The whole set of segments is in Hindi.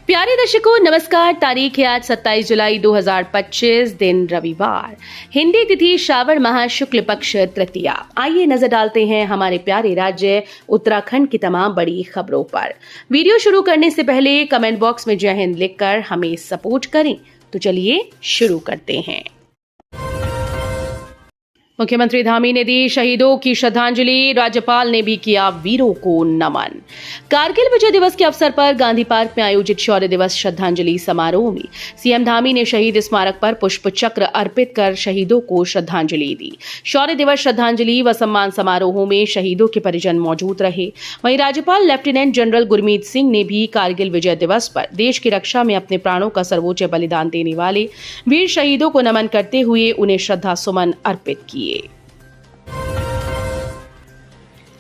प्यारे दर्शकों नमस्कार। तारीख है आज 27 जुलाई 2025, दिन रविवार, हिंदी तिथि श्रावण माह शुक्ल पक्ष तृतीया। आइए नजर डालते हैं हमारे प्यारे राज्य उत्तराखंड की तमाम बड़ी खबरों पर। वीडियो शुरू करने से पहले कमेंट बॉक्स में जय हिंद लिखकर हमें सपोर्ट करें। तो चलिए शुरू करते हैं। मुख्यमंत्री धामी ने दी शहीदों की श्रद्धांजलि, राज्यपाल ने भी किया वीरों को नमन। कारगिल विजय दिवस के अवसर पर गांधी पार्क में आयोजित शौर्य दिवस श्रद्धांजलि समारोह में सीएम धामी ने शहीद स्मारक पर पुष्प चक्र अर्पित कर शहीदों को श्रद्धांजलि दी। शौर्य दिवस श्रद्धांजलि व सम्मान समारोह में शहीदों के परिजन मौजूद रहे। वहीं राज्यपाल लेफ्टिनेंट जनरल गुरमीत सिंह ने भी कारगिल विजय दिवस पर देश की रक्षा में अपने प्राणों का सर्वोच्च बलिदान देने वाले वीर शहीदों को नमन करते हुए उन्हें श्रद्धा सुमन अर्पित किए।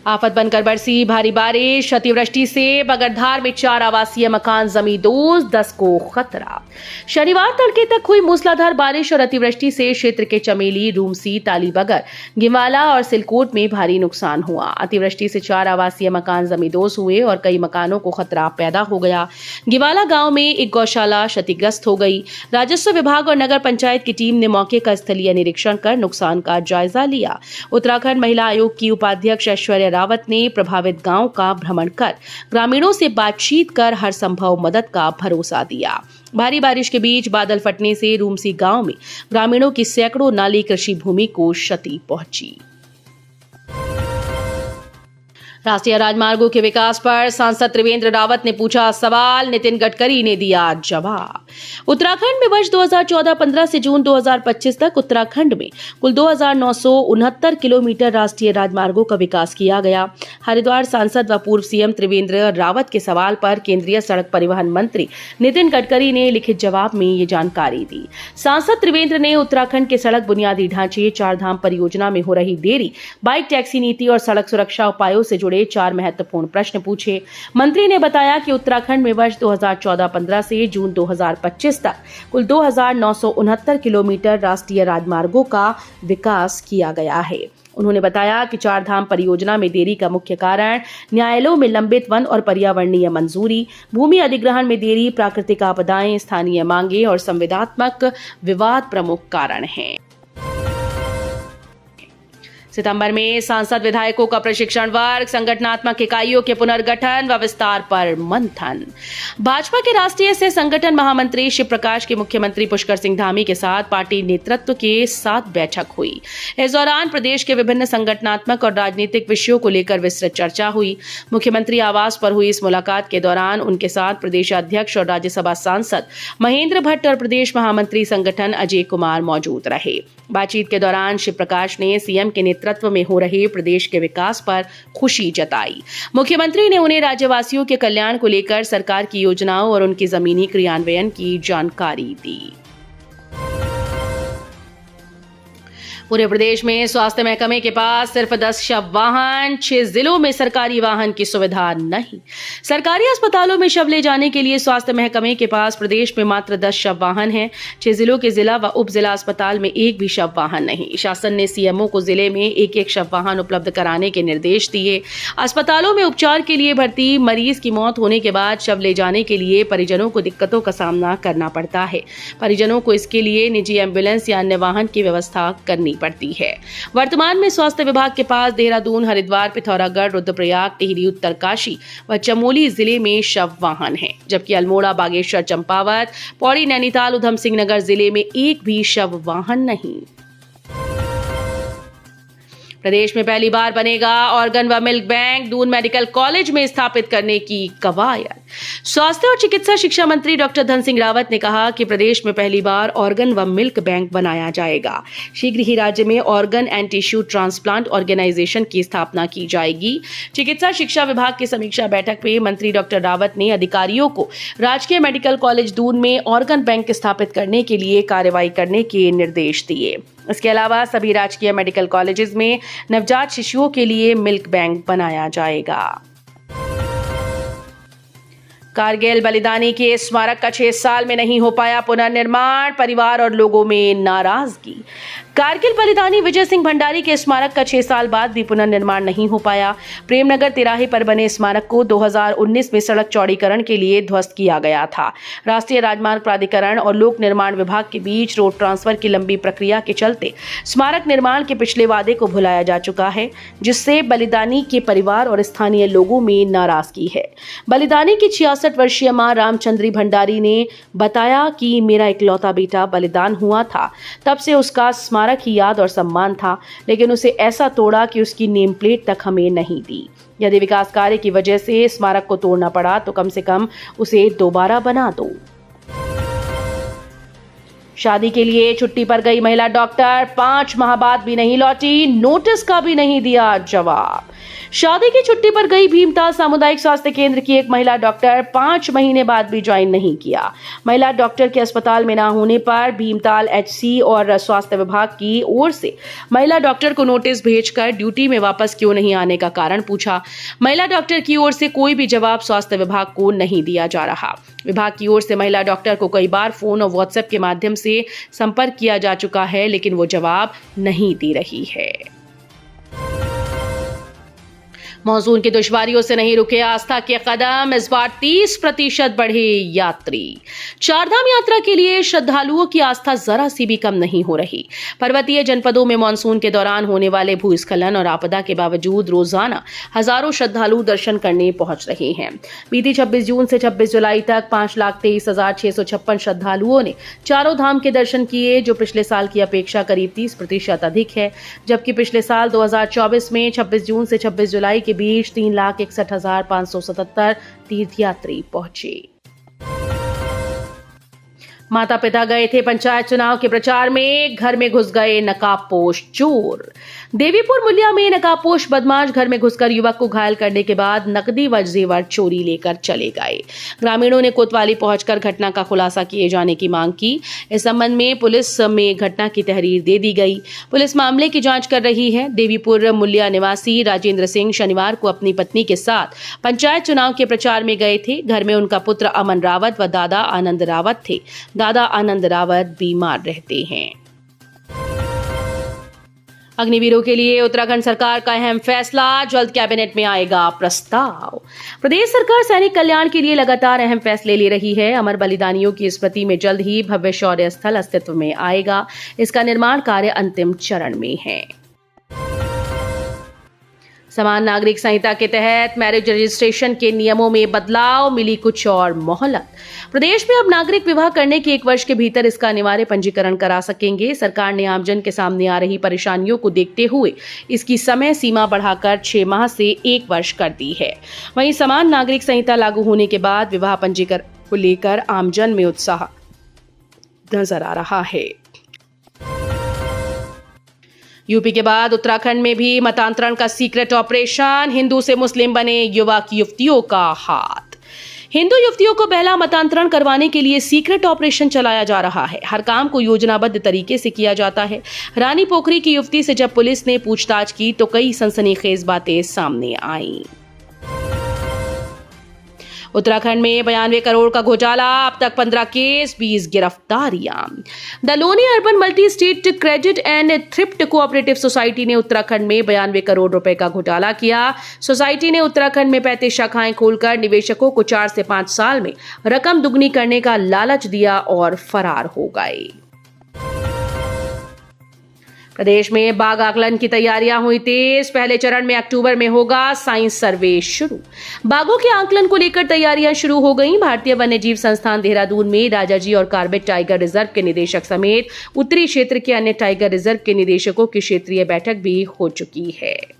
आफत बनकर बरसी भारी बारिश, अतिवृष्टि से बगरधार में 4 आवासीय मकान जमींदोज, 10 को खतरा। शनिवार तड़के तक हुई मूसलाधार बारिश और अतिवृष्टि से क्षेत्र के चमेली, रूमसी, तालीबगर, गिवाला और सिलकोट में भारी नुकसान हुआ। अतिवृष्टि से 4 आवासीय मकान जमींदोज हुए और कई मकानों को खतरा पैदा हो गया। गिवाला गांव में एक गौशाला क्षतिग्रस्त हो गई। राजस्व विभाग और नगर पंचायत की टीम ने मौके का स्थलीय निरीक्षण कर नुकसान का जायजा लिया। उत्तराखंड महिला आयोग की उपाध्यक्ष ऐश्वर्या रावत ने प्रभावित गांव का भ्रमण कर ग्रामीणों से बातचीत कर हर संभव मदद का भरोसा दिया। भारी बारिश के बीच बादल फटने से रूमसी गांव में ग्रामीणों की सैकड़ों नाली कृषि भूमि को क्षति पहुंची। राष्ट्रीय राजमार्गों के विकास पर सांसद त्रिवेंद्र रावत ने पूछा सवाल, नितिन गडकरी ने दिया जवाब। उत्तराखंड में वर्ष 2014-15 से जून 2025 तक उत्तराखंड में कुल 2969 किलोमीटर राष्ट्रीय राजमार्गों का विकास किया गया। हरिद्वार सांसद व पूर्व सीएम त्रिवेंद्र रावत के सवाल पर केंद्रीय सड़क परिवहन मंत्री नितिन गडकरी ने लिखित जवाब में ये जानकारी दी। सांसद त्रिवेंद्र ने उत्तराखंड के सड़क बुनियादी ढांचे, 4 धाम परियोजना में हो रही देरी, बाइक टैक्सी नीति और सड़क सुरक्षा उपायों से जुड़े 4 महत्वपूर्ण प्रश्न पूछे। मंत्री ने बताया कि उत्तराखंड में वर्ष 2014-15 से जून 2025 तक कुल 2969 किलोमीटर राष्ट्रीय राजमार्गों का विकास किया गया है। उन्होंने बताया कि 4 धाम परियोजना में देरी का मुख्य कारण न्यायालयों में लंबित वन और पर्यावरणीय मंजूरी, भूमि अधिग्रहण में देरी, प्राकृतिक आपदाएं, स्थानीय मांगे और संविदात्मक विवाद प्रमुख कारण हैं। सितंबर में सांसद विधायकों का प्रशिक्षण वर्ग, संगठनात्मक इकाइयों के पुनर्गठन व विस्तार पर मंथन। भाजपा के राष्ट्रीय सह संगठन महामंत्री शिव प्रकाश की मुख्यमंत्री पुष्कर सिंह धामी के साथ पार्टी नेतृत्व के साथ बैठक हुई। इस दौरान प्रदेश के विभिन्न संगठनात्मक और राजनीतिक विषयों को लेकर विस्तृत चर्चा हुई। मुख्यमंत्री आवास पर हुई इस मुलाकात के दौरान उनके साथ प्रदेश अध्यक्ष और राज्यसभा सांसद महेंद्र भट्ट और प्रदेश महामंत्री संगठन अजय कुमार मौजूद रहे। बातचीत के दौरान शिव प्रकाश ने सीएम के नेतृत्व में हो रहे प्रदेश के विकास पर खुशी जताई। मुख्यमंत्री ने उन्हें राज्यवासियों के कल्याण को लेकर सरकार की योजनाओं और उनकी जमीनी क्रियान्वयन की जानकारी दी। पूरे प्रदेश में स्वास्थ्य महकमे के पास सिर्फ 10 शव वाहन, 6 जिलों में सरकारी वाहन की सुविधा नहीं। सरकारी अस्पतालों में शव ले जाने के लिए स्वास्थ्य महकमे के पास प्रदेश में मात्र 10 शव वाहन हैं। 6 जिलों के जिला व उप जिला अस्पताल में एक भी शव वाहन नहीं। शासन ने सीएमओ को जिले में एक शव वाहन उपलब्ध कराने के निर्देश दिए। अस्पतालों में उपचार के लिए भर्ती मरीज की मौत होने के बाद शव ले जाने के लिए परिजनों को दिक्कतों का सामना करना पड़ता है। परिजनों को इसके लिए निजी एम्बुलेंस या अन्य वाहन की व्यवस्था करनी पड़ती है। वर्तमान में स्वास्थ्य विभाग के पास देहरादून, हरिद्वार, पिथौरागढ़, रुद्रप्रयाग, टिहरी, उत्तरकाशी व चमोली जिले में शव वाहन हैं, जबकि अल्मोड़ा, बागेश्वर, चंपावत, पौड़ी, नैनीताल, उधम सिंह नगर जिले में एक भी शव वाहन नहीं। प्रदेश में पहली बार बनेगा ऑर्गन व milk bank, Doon medical college में स्थापित करने की कवायद। स्वास्थ्य और चिकित्सा शिक्षा मंत्री डॉक्टर धन सिंह रावत ने कहा कि प्रदेश में पहली बार ऑर्गन व मिल्क बैंक बनाया जाएगा। शीघ्र ही राज्य में organ and tissue transplant organisation की स्थापना की जाएगी। चिकित्सा शिक्षा विभाग की समीक्षा बैठक में मंत्री डॉक्टर रावत ने अधिकारियों को राजकीय मेडिकल कॉलेज दून में ऑर्गन बैंक स्थापित करने के लिए कार्रवाई करने के निर्देश दिए। इसके अलावा सभी राजकीय मेडिकल कॉलेजेस में नवजात शिशुओं के लिए मिल्क बैंक बनाया जाएगा। कारगिल बलिदानी के स्मारक का 6 साल में नहीं हो पाया पुनर्निर्माण, परिवार और लोगों में नाराजगी। कारगिल बलिदानी विजय सिंह भंडारी के स्मारक का 6 साल बाद भी पुनर्निर्माण नहीं हो पाया। प्रेमनगर तिराहे पर बने स्मारक को 2019 में सड़क चौड़ीकरण के लिए ध्वस्त किया गया था। राष्ट्रीय राजमार्ग प्राधिकरण और लोक निर्माण विभाग के बीच रोड ट्रांसफर की लंबी प्रक्रिया के चलते स्मारक निर्माण के पिछले वादे को भुलाया जा चुका है, जिससे बलिदानी के परिवार और स्थानीय लोगों में नाराजगी है। बलिदानी की 66 वर्षीय मां रामचंद्री भंडारी ने बताया कि मेरा इकलौता बेटा बलिदान हुआ था, तब से उसका स्मारक ही याद और सम्मान था, लेकिन उसे ऐसा तोड़ा कि उसकी नेम प्लेट तक हमें नहीं दी। यदि विकास कार्य की वजह से स्मारक को तोड़ना पड़ा तो कम से कम उसे दोबारा बना दो। शादी के लिए छुट्टी पर गई महिला डॉक्टर 5 माह बाद भी नहीं लौटी, नोटिस का भी नहीं दिया जवाब। शादी की छुट्टी पर गई भीमताल सामुदायिक स्वास्थ्य केंद्र की एक महिला डॉक्टर 5 महीने बाद भी ज्वाइन नहीं किया। महिला डॉक्टर के अस्पताल में न होने पर भीमताल एचसी और स्वास्थ्य विभाग की ओर से महिला डॉक्टर को नोटिस भेजकर ड्यूटी में वापस क्यों नहीं आने का कारण पूछा। महिला डॉक्टर की ओर से कोई भी जवाब स्वास्थ्य विभाग को नहीं दिया जा रहा। विभाग की ओर से महिला डॉक्टर को कई बार फोन और व्हाट्सएप के माध्यम से संपर्क किया जा चुका है, लेकिन वो जवाब नहीं दे रही है। मॉनसून की दुश्वारियों से नहीं रुके आस्था के कदम, इस बार 30% बढ़े यात्री। चारधाम यात्रा के लिए श्रद्धालुओं की आस्था जरा सी भी कम नहीं हो रही। पर्वतीय जनपदों में मॉनसून के दौरान होने वाले भूस्खलन और आपदा के बावजूद रोजाना हजारों श्रद्धालु दर्शन करने पहुंच रहे हैं। बीती 26 जून से 26 जुलाई तक 5,23,656 श्रद्धालुओं ने चारों धाम के दर्शन किए, जो पिछले साल की अपेक्षा करीब 30% अधिक है। जबकि पिछले साल 2024 में 26 जून से 26 जुलाई के बीच 3,61,577 तीर्थयात्री पहुंचे। माता पिता गए थे पंचायत चुनाव के प्रचार में, घर में घुस गए नकाबपोश चोर। देवीपुर मुलिया में नकाबपोश बदमाश घर में घुसकर युवक को घायल करने के बाद नकदी व जेवर चोरी लेकर चले गए। ग्रामीणों ने कोतवाली पहुंचकर घटना का खुलासा किए जाने की मांग की। इस संबंध में पुलिस में घटना की तहरीर दे दी गई। पुलिस मामले की जांच कर रही है। देवीपुर मुलिया निवासी राजेंद्र सिंह शनिवार को अपनी पत्नी के साथ पंचायत चुनाव के प्रचार में गए थे। घर में उनका पुत्र अमन रावत व दादा आनंद रावत थे। दादा आनंद रावत बीमार रहते हैं। अग्निवीरों के लिए उत्तराखंड सरकार का अहम फैसला, जल्द कैबिनेट में आएगा प्रस्ताव। प्रदेश सरकार सैनिक कल्याण के लिए लगातार अहम फैसले ले रही है। अमर बलिदानियों की स्मृति में जल्द ही भव्य शौर्य स्थल अस्तित्व में आएगा। इसका निर्माण कार्य अंतिम चरण में है। समान नागरिक संहिता के तहत मैरिज रजिस्ट्रेशन के नियमों में बदलाव, मिली कुछ और मोहलत। प्रदेश में अब नागरिक विवाह करने के 1 वर्ष के भीतर इसका अनिवार्य पंजीकरण करा सकेंगे। सरकार ने आमजन के सामने आ रही परेशानियों को देखते हुए इसकी समय सीमा बढ़ाकर 6 माह से 1 वर्ष कर दी है। वहीं समान नागरिक संहिता लागू होने के बाद विवाह पंजीकरण को लेकर आमजन में उत्साह नजर आ रहा है। यूपी के बाद उत्तराखंड में भी मतांतरण का सीक्रेट ऑपरेशन, हिंदू से मुस्लिम बने युवक युवतियों का हाथ। हिंदू युवतियों को पहला मतांतरण करवाने के लिए सीक्रेट ऑपरेशन चलाया जा रहा है। हर काम को योजनाबद्ध तरीके से किया जाता है। रानी पोखरी की युवती से जब पुलिस ने पूछताछ की तो कई सनसनीखेज बातें सामने आईं। उत्तराखंड में 92 करोड़ का घोटाला, अब तक 15 केस, 20 गिरफ्तारियां। The Loni urban multi state credit and thrift cooperative society ने उत्तराखंड में 92 करोड़ रुपए का घोटाला किया। सोसाइटी ने उत्तराखंड में 35 शाखाएं खोलकर निवेशकों को 4 से 5 साल में रकम दुगनी करने का लालच दिया और फरार हो गए। प्रदेश में बाघ आकलन की तैयारियां हुई तेज। पहले चरण में अक्टूबर में होगा साइंस सर्वे शुरू। बाघों के आकलन को लेकर तैयारियां शुरू हो गई। भारतीय वन्यजीव संस्थान देहरादून में राजाजी और कार्बेट टाइगर रिजर्व के निदेशक समेत उत्तरी क्षेत्र के अन्य टाइगर रिजर्व के निदेशकों की क्षेत्रीय बैठक भी हो चुकी है।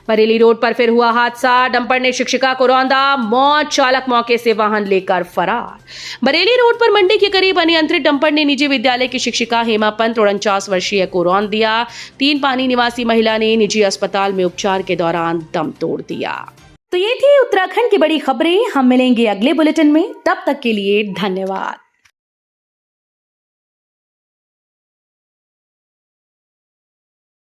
बरेली रोड पर फिर हुआ हादसा, डंपर ने शिक्षिका को रौंदा, मौत, चालक मौके से वाहन लेकर फरार। बरेली रोड पर मंडी के करीब अनियंत्रित डंपर ने निजी विद्यालय की शिक्षिका हेमा पंत 49 वर्षीय को रौंद दिया। 3 पानी निवासी महिला ने निजी अस्पताल में उपचार के दौरान दम तोड़ दिया। तो ये थी उत्तराखंड की बड़ी खबरें। हम मिलेंगे अगले बुलेटिन में, तब तक के लिए धन्यवाद।